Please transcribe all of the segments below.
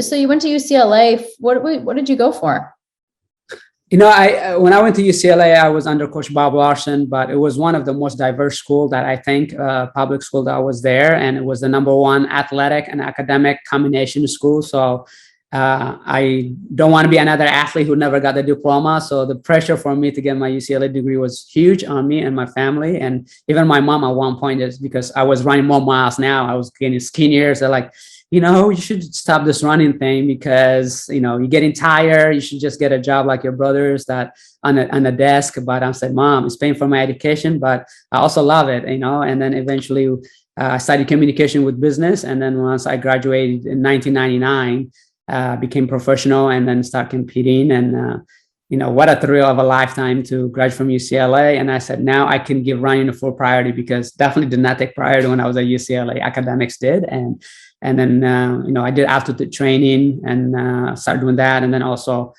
So you went to UCLA. What did you go for? When I went to UCLA, I was under Coach Bob Larson, but it was one of the most diverse schools that I think, public school that was there. And it was the number one athletic and academic combination school. So I don't want to be another athlete who never got the diploma. So the pressure for me to get my UCLA degree was huge on me and my family. And even my mom at one point, is because I was running more miles now. I was getting skinnier. So like, you should stop this running thing because, you're getting tired. You should just get a job like your brothers that on a desk. But I said, Mom, it's paying for my education, but I also love it, and then eventually I studied communication with business. And then once I graduated in 1999, became professional and then start competing. And, what a thrill of a lifetime to graduate from UCLA. And I said, now I can give running a full priority, because definitely did not take priority when I was at UCLA. Academics did. And then, I did altitude training and started doing that. And then also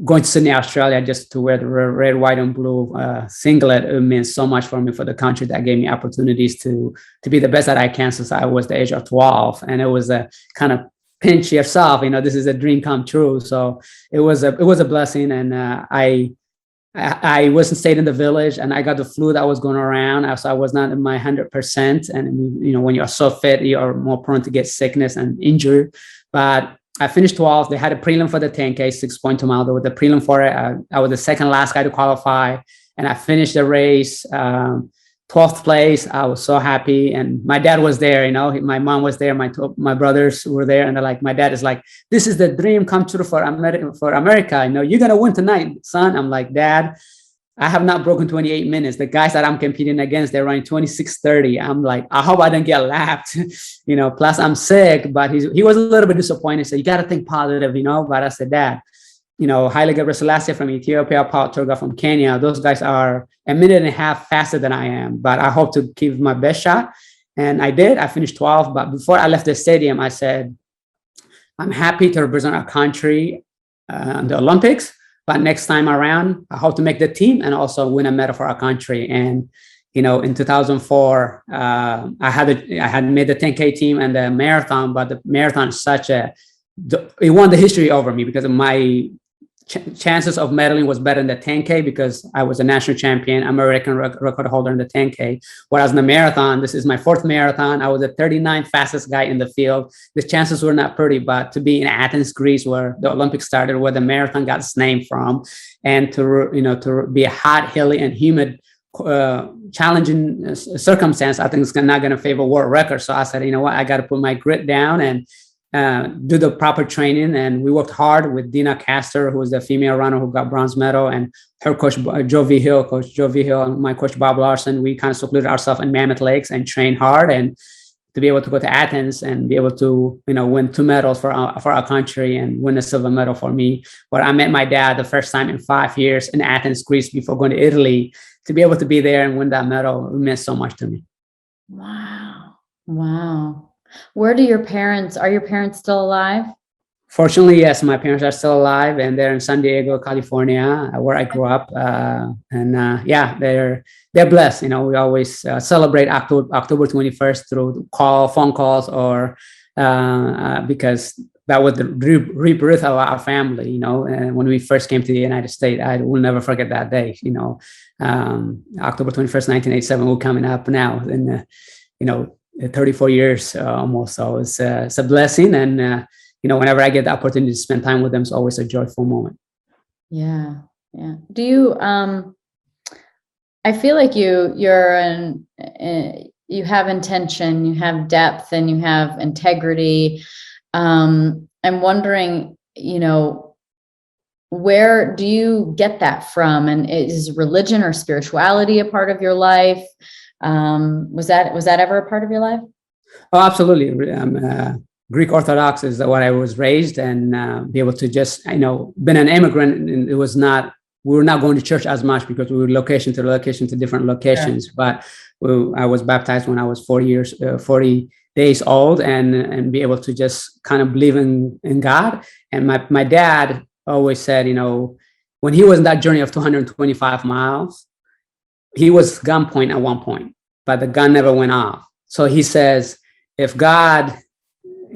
going to Sydney, Australia, just to wear the red, white, and blue singlet. It means so much for me, for the country that gave me opportunities to be the best that I can since I was the age of 12. And it was a kind of pinch yourself, this is a dream come true. So it was a blessing. And I wasn't stayed in the village, and I got the flu that was going around. So I was not in my 100%. And, when you're so fit, you're more prone to get sickness and injured. But I finished 12th. They had a prelim for the 10K, 6.2 mile. There was a prelim for it. I was the second last guy to qualify. And I finished the race, 12th place. I was so happy. And my dad was there, my mom was there. My brothers were there. And they're like, my dad is like, this is the dream come true for America. You're going to win tonight, son. I'm like, Dad, I have not broken 28 minutes. The guys that I'm competing against, they're running 26:30. I'm like, I hope I don't get lapped, plus I'm sick. But he was a little bit disappointed. So you got to think positive, But I said, Dad, Haile Gebrselassie from Ethiopia, Paul Turga from Kenya, those guys are a minute and a half faster than I am. But I hope to give my best shot. And I did. I finished 12th. But before I left the stadium, I said, I'm happy to represent our country in the Olympics. But next time around, I hope to make the team and also win a medal for our country. And, in 2004, I had made the 10K team and the marathon. But the marathon is it won the history over me, because of my chances of medaling was better in the 10K, because I was a national champion, American record holder in the 10K. Whereas in the marathon, this is my fourth marathon. I was the 39th fastest guy in the field. The chances were not pretty, but to be in Athens, Greece, where the Olympics started, where the marathon got its name from, and to be a hot, hilly, and humid, challenging circumstance, I think it's not going to favor world record. So I said, I got to put my grit down and do the proper training. And we worked hard with Danica, who was the female runner who got bronze medal, and her coach, Coach Joe Vigil, and my coach, Bob Larson. We kind of secluded ourselves in Mammoth Lakes and trained hard, and to be able to go to Athens and be able to, win 2 medals for our country and win a silver medal for me. Where I met my dad the first time in 5 years in Athens, Greece, before going to Italy. To be able to be there and win that medal, it meant so much to me. Wow. Are your parents still alive? Fortunately, yes, my parents are still alive, and they're in San Diego, California, where I grew up. They're blessed. We always celebrate October 21st through phone calls, or because that was the rebirth of our family. And when we first came to the United States, I will never forget that day. October 21st, 1987. We're coming up now, and 34 years almost. So it's a blessing. And, whenever I get the opportunity to spend time with them, it's always a joyful moment. Yeah. Yeah. Do you, I feel like you have intention, you have depth, and you have integrity. I'm wondering, where do you get that from? And is religion or spirituality a part of your life? Was that ever a part of your life? Oh, absolutely. Greek Orthodox is what I was raised, and be able to just, been an immigrant, and we were not going to church as much because we were location to different locations. Yeah. But I was baptized when I was 40 days old, and be able to just kind of believe in God. And my dad always said, when he was in that journey of 225 miles, he was gunpoint at one point, but the gun never went off. So he says, if God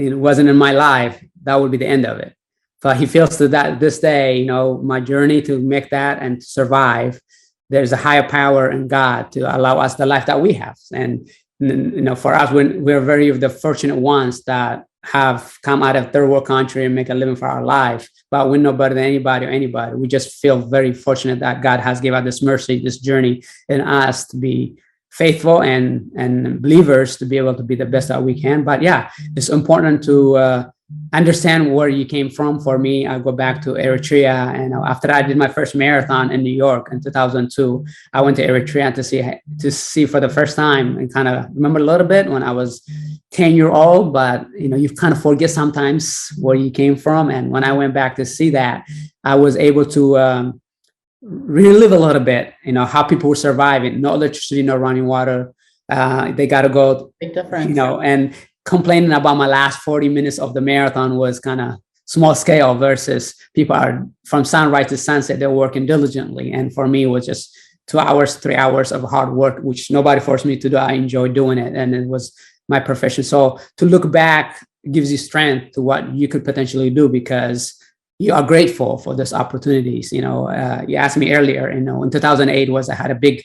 wasn't in my life, that would be the end of it. But he feels to that this day, you know, my journey to make that and to survive, there's a higher power in God to allow us the life that we have. And, you know, for us, we're very of the fortunate ones that have come out of third world country and make a living for our life, but we're no better than anybody. We just feel very fortunate that God has given us this mercy, this journey in us to be faithful and believers to be able to be the best that we can. But yeah, it's important to understand where you came from. For me, I go back to Eritrea, and after I did my first marathon in New York in 2002, I went to Eritrea to see for the first time and kind of remember a little bit when I was 10-year old. But you know, you kind of forget sometimes where you came from. And when I went back to see that, I was able to relive a little bit, you know, how people were surviving. No electricity, no running water. They got to go, big difference, you know, and complaining about my last 40 minutes of the marathon was kind of small scale versus people are from sunrise to sunset, they're working diligently. And for me, it was just 2 hours, 3 hours of hard work, which nobody forced me to do. I enjoyed doing it. And it was my profession. So to look back gives you strength to what you could potentially do, because you are grateful for those opportunities. You know, you asked me earlier, you know, in 2008 I had a big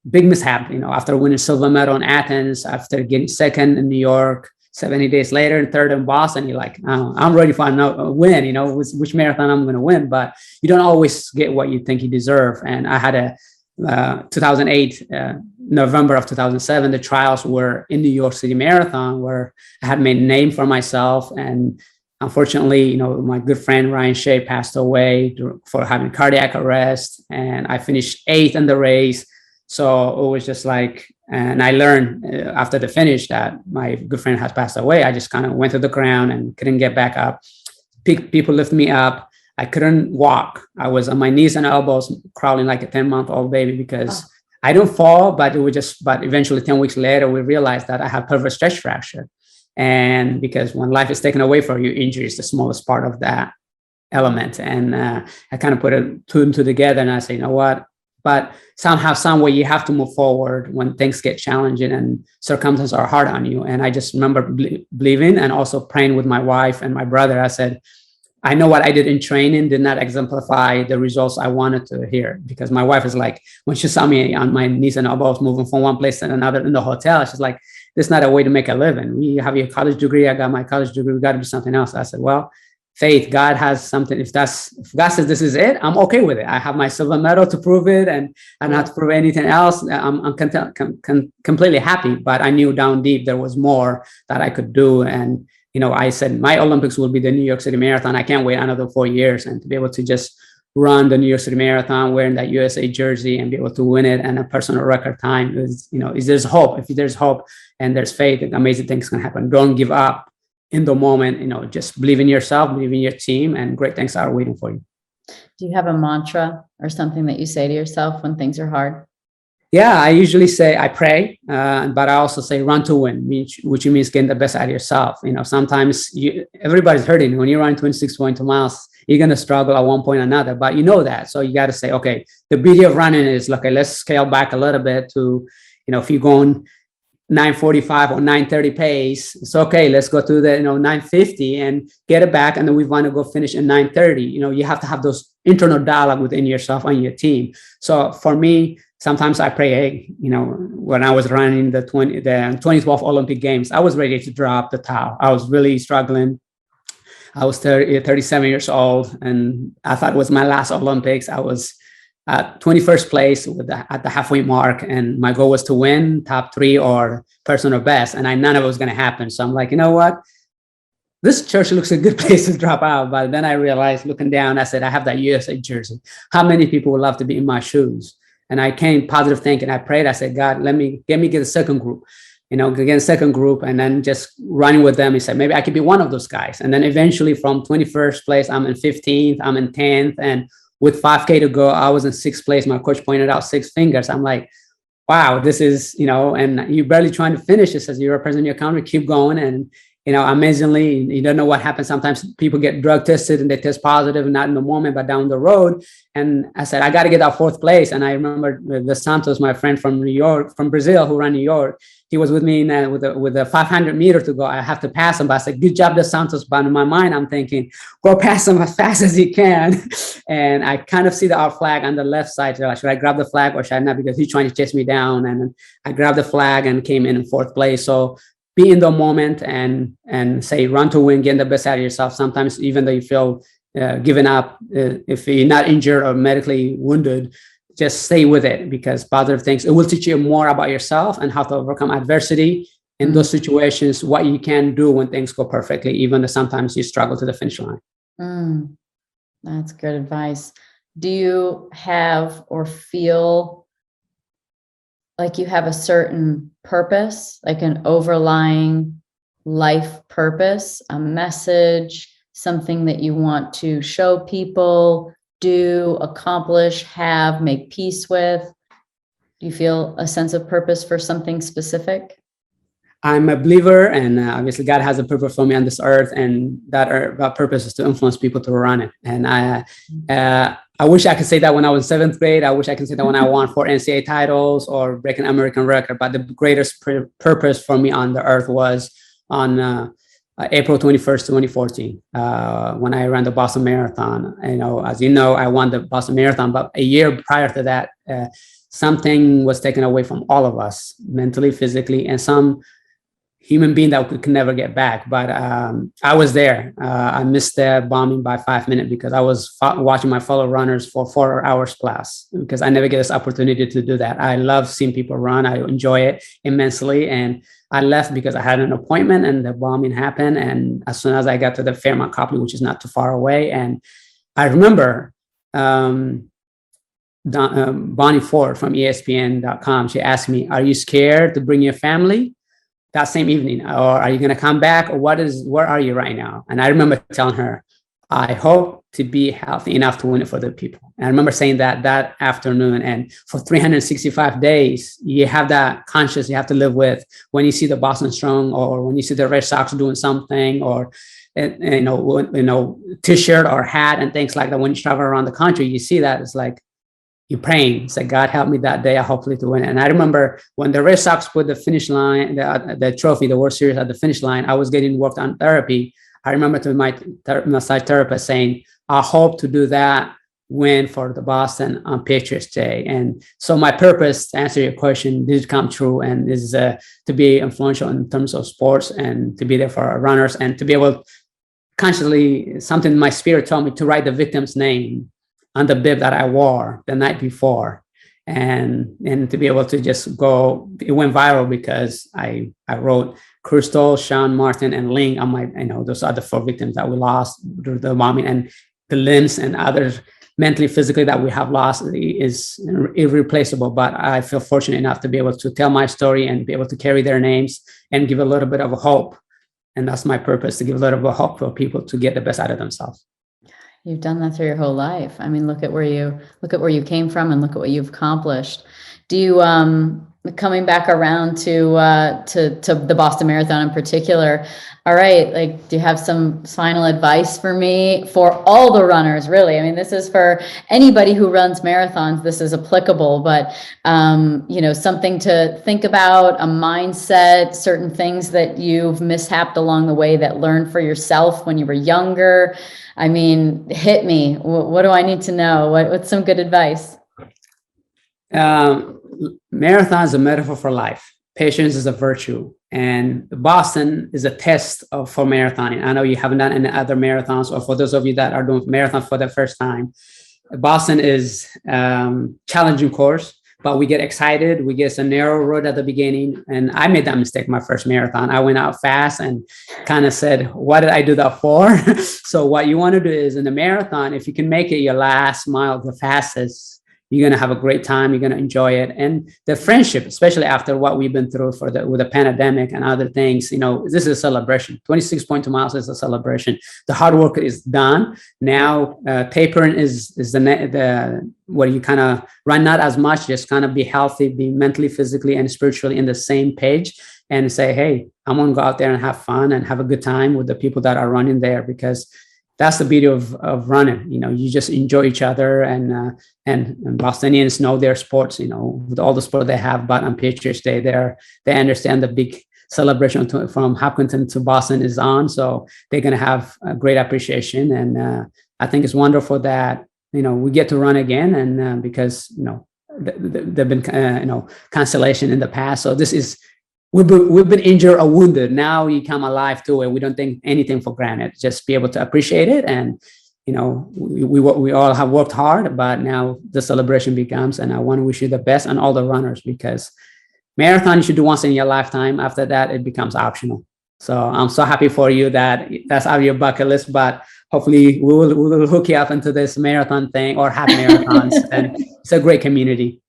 mishap, you know, after winning silver medal in Athens, after getting second in New York, 70 days later, and third in Boston. You're like, oh, I'm ready for a win, you know, which marathon I'm going to win. But you don't always get what you think you deserve. And I had a 2008, November of 2007, the trials were in New York City Marathon, where I had made a name for myself. And unfortunately, you know, my good friend Ryan Shea passed away for having cardiac arrest. And I finished 8th in the race. So it was just like, and I learned after the finish that my good friend has passed away. I just kind of went to the ground and couldn't get back up. People lifted me up. I couldn't walk. I was on my knees and elbows crawling like a 10-month-old baby, because I don't fall, but but eventually 10 weeks later, we realized that I had pelvic stretch fracture. And because when life is taken away from you, injury is the smallest part of that element. And I kind of put two and two together, and I say, you know what? But somehow, some way, you have to move forward when things get challenging and circumstances are hard on you. And I just remember believing and also praying with my wife and my brother. I said, I know what I did in training did not exemplify the results I wanted to hear, because my wife is like, when she saw me on my knees and elbows moving from one place to another in the hotel, she's like, this is not a way to make a living. We have your college degree. I got my college degree. We got to do something else. I said, well, faith, God has something. If God says this is it, I'm okay with it. I have my silver medal to prove it, and I don't have to prove anything else. I'm completely happy. But I knew down deep there was more that I could do. And, you know, I said my Olympics will be the New York City Marathon. I can't wait another 4 years, and to be able to just run the New York City Marathon wearing that USA jersey and be able to win it and a personal record time is, you know, there's hope. If there's hope and there's faith, amazing things can happen. Don't give up in the moment, you know, just believe in yourself, believe in your team, and great things are waiting for you. Do you have a mantra or something that you say to yourself when things are hard? Yeah, I usually say I pray, but I also say run to win, which means getting the best out of yourself. You know, sometimes everybody's hurting. When you run 26.2 miles, you're going to struggle at one point or another, but you know that. So you got to say, okay, the beauty of running is, okay, let's scale back a little bit to, you know, if you're going 9:45 or 9:30 pace, it's okay. Let's go to the 9:50 and get it back, and then we want to go finish at 9:30. You know, you have to have those internal dialogue within yourself and your team. So for me, sometimes I pray. Hey, you know, when I was running the 2012 Olympic Games, I was ready to drop the towel. I was really struggling. I was 37 years old, and I thought it was my last Olympics. I was at 21st place at the halfway mark, and my goal was to win top 3 or personal best, and none of it was going to happen. So I'm like, you know what? This church looks a good place to drop out. But then I realized, looking down, I said, I have that USA jersey. How many people would love to be in my shoes? And I came positive thinking. I prayed. I said, God, let me get a second group. You know, get a second group, and then just running with them. He said, maybe I could be one of those guys. And then eventually from 21st place, I'm in 15th, I'm in 10th. And with 5K to go, I was in 6th place. My coach pointed out 6 fingers. I'm like, wow, this is, you know, and you're barely trying to finish. It says, you represent your country, keep going. And, amazingly, you don't know what happens. Sometimes people get drug tested and they test positive, not in the moment, but down the road. And I said, I got to get that fourth place. And I remember the Santos, my friend from New York, from Brazil, who ran New York, he was with me with a 500 meter to go. I have to pass him. But I said, good job, the Santos. But in my mind, I'm thinking, go past him as fast as you can. And I kind of see the out flag on the left side. So should I grab the flag or should I not? Because he's trying to chase me down. And I grabbed the flag and came in fourth place. So be in the moment and say, run to win, get the best out of yourself. Sometimes even though you feel given up, if you're not injured or medically wounded, just stay with it, because positive things, it will teach you more about yourself and how to overcome adversity in those situations, what you can do when things go perfectly, even though sometimes you struggle to the finish line. That's good advice. Do you have or feel like you have a certain purpose, like an overlying life purpose, a message, something that you want to show people, do, accomplish, have, make peace with? Do you feel a sense of purpose for something specific? I'm a believer, and obviously God has a purpose for me on this earth, and that purpose is to influence people to run it. And I wish I could say that when I was seventh grade. I wish I could say that when I won 4 NCAA titles or break an American record. But the greatest purpose for me on the earth was on April 21st, 2014, when I ran the Boston Marathon. As you know, I won the Boston Marathon, but a year prior to that, something was taken away from all of us, mentally, physically, and some human being that we could never get back. But I was there. I missed the bombing by 5 minutes because I was watching my fellow runners for 4 hours plus, because I never get this opportunity to do that. I love seeing people run. I enjoy it immensely. And I left because I had an appointment and the bombing happened. And as soon as I got to the Fairmont Copley, which is not too far away, and I remember Bonnie Ford from ESPN.com, she asked me, are you scared to bring your family that same evening? Or are you going to come back? Or where are you right now? And I remember telling her, I hope to be healthy enough to win it for the people. And I remember saying that afternoon. And for 365 days, you have that conscience you have to live with when you see the Boston Strong, or when you see the Red Sox doing something, or T-shirt or hat and things like that. When you travel around the country, you see that. It's like you're praying. It's like, God help me that day, hopefully to win it. And I remember when the Red Sox put the finish line, the trophy, the World Series at the finish line, I was getting worked on therapy. I remember to my massage therapist saying, I hope to do that win for the Boston on Patriots Day. And so my purpose, to answer your question, did come true, and is to be influential in terms of sports, and to be there for our runners, and to be able consciously, something my spirit told me, to write the victim's name on the bib that I wore the night before. And to be able to just go, it went viral because I wrote Crystal, Sean, Martin, and Ling on my, those are the 4 victims that we lost through the bombing, and the limbs and others mentally, physically that we have lost is irreplaceable. But I feel fortunate enough to be able to tell my story and be able to carry their names and give a little bit of a hope. And that's my purpose, to give a little bit of hope for people to get the best out of themselves. You've done that through your whole life. I mean, look at where you came from, and look at what you've accomplished. Do you, coming back around to the Boston Marathon in particular, all right, like, do you have some final advice for me, for all the runners, really? I mean, this is for anybody who runs marathons, this is applicable, but, something to think about, a mindset, certain things that you've mishapped along the way that learned for yourself when you were younger. I mean, hit me. What do I need to know? What's some good advice? Marathon is a metaphor for life. Patience is a virtue. And Boston is a test for marathoning. I know you haven't done any other marathons, or for those of you that are doing marathon for the first time, Boston is challenging course, but we get excited. We get a narrow road at the beginning. And I made that mistake my first marathon. I went out fast and kind of said, what did I do that for? So what you want to do is, in the marathon, if you can make it your last mile the fastest, you're going to have a great time. You're going to enjoy it. And the friendship, especially after what we've been through with the pandemic and other things, this is a celebration. 26.2 miles is a celebration. The hard work is done. Now, tapering is the where you kind of run not as much, just kind of be healthy, be mentally, physically, and spiritually in the same page. and say, hey, I'm going to go out there and have fun and have a good time with the people that are running there, because that's the beauty of running. You just enjoy each other, and Bostonians know their sports, with all the sport they have, but on Patriots Day, they understand the big celebration from Hopkinton to Boston is on. So they're going to have a great appreciation. And I think it's wonderful that, we get to run again. And because, there've been, cancellation in the past. So this is, we've been injured or wounded. Now you come alive to it. We don't take anything for granted. Just be able to appreciate it. And, we all have worked hard, but now the celebration becomes, and I want to wish you the best and all the runners, because marathon you should do once in your lifetime. After that, it becomes optional. So I'm so happy for you that that's out of your bucket list, but hopefully we will hook you up into this marathon thing or half marathons. And it's a great community.